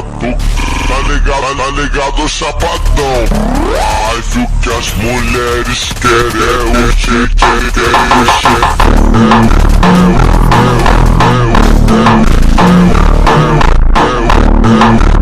tá ligado, chapadão. Mas o que as mulheres querem é o DJ, querem o